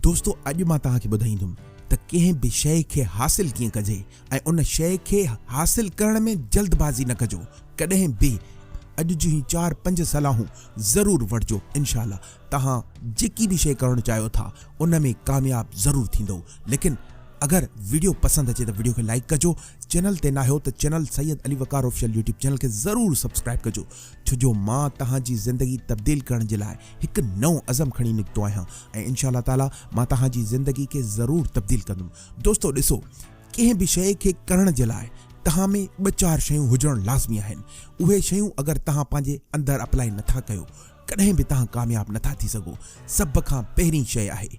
दोस्तों अॼु मां तव्हांखे ॿुधाईंदुमि त कंहिं बि शइ खे हासिल कीअं कजे ऐं उन शइ खे हासिल करण में जल्दबाज़ी न कजो कॾहिं बि। अॼु जूं ही 4-5 सलाहूं ज़रूर वठिजो। इंशाअल्लाह तव्हां जेकी बि शइ करणु चाहियो था उन में कामयाब ज़रूर थींदो। लेकिन अगर वीडियो पसंद अचे तो वीडियो के लाइक कजो। चैनल ते ना हो तो चैनल सैयद अली वकार ऑफिशियल यूट्यूब चैनल के ज़रूर सब्सक्राइब कजो, छो जो मां तव्हांजी ज़िंदगी तब्दील करण जे लाइ हिकु नओं अज़म खणी निकितो आहियां ऐं इंशाअल्लाह ताला मां तव्हांजी ज़िंदगी के ज़रूर तब्दील कंदुमि। दोस्तों ॾिसो, कंहिं बि शइ खे करण जे लाइ तव्हां में 2-4 शयूं हुजण लाज़मी आहिनि। उहे शयूं अगर तव्हां पंहिंजे अंदरि अप्लाई नथा कयो कॾहिं बि तव्हां कामयाब नथा थी सघो। सब खां पहिरीं शइ आहे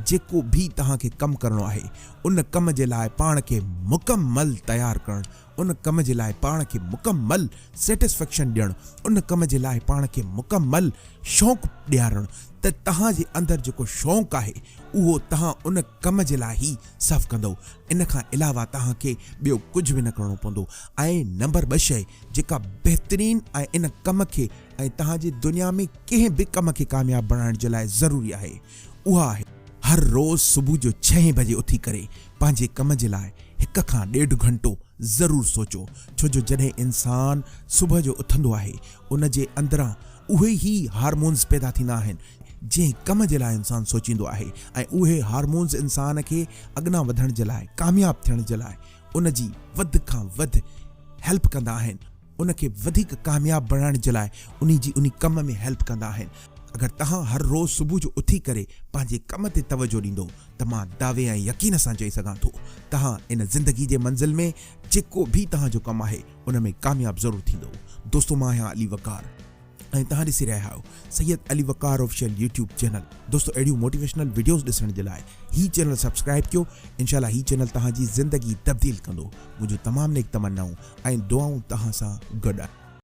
जेको भी तव्हांखे कमु करणो आहे उन कम जे लाइ पाण खे मुकम्मल तैयार करणु, उन कम जे लाइ पाण खे मुकम्मल सेटिस्फेक्शन ॾियणु, उन कम जे लाइ पाण खे मुकम्मल शौक़ु ॾियारणु त तव्हांजे अंदरि जेको शौक़ु आहे उहो तव्हां उन कम जे लाइ ई सर्व कंदो। इन खां अलावा तव्हांखे ॿियो कुझु बि न करणो पवंदो। ऐं नंबर 2 शइ जेका बहितरीन ऐं इन कम खे ऐं तव्हांजी दुनिया में कंहिं बि कम खे कामयाब बणाइण जे लाइ ज़रूरी आहे, उहा आहे हर रोज़ सुबुह जो 6 बजे उथी करे पंहिंजे कम जे लाइ 1 खां 1.5 घंटो ज़रूर सोचो। छो जो जॾहिं इंसान सुबुह जो उथंदो आहे उन जे अंदरां उहे ही हार्मोन्स पैदा थींदा आहिनि जंहिं कम जे लाइ इंसान सोचींदो आहे ऐं उहे हार्मोन्स इंसान खे अॻियां वधण जे लाइ, कामयाब थियण जे लाइ उन जी वध खां वध हेल्प कंदा आहिनि, उन खे वधीक कामयाब बणाइण जे लाइ उन कम में हेल्प कंदा आहिनि। अगर तव्हां हर रोज़ सुबुह जो उथी करे पंहिंजे कम ते तवजो ॾींदो त मां दावे ऐं यकीन सां चई सघां थो तव्हां इन ज़िंदगी जे मंज़िल में जेको भी तव्हांजो कमु आहे उन में कामयाब ज़रूर थींदो। दोस्तों मां आहियां अली वकार ऐं तव्हां ॾिसी रहिया आहियो सैयद अली वकार ऑफिशियल यूट्यूब चैनल। दोस्तों अहिड़ियूं मोटिवेशनल वीडियोस ॾिसण जे लाइ ही चैनल सब्सक्राइब कयो। इंशाअल्लाह ही चैनल तव्हांजी ज़िंदगी तब्दील कंदो। मुंहिंजूं तमामु नेक तमन्नाऊं ऐं दुआऊं तव्हां सां गॾु आहे।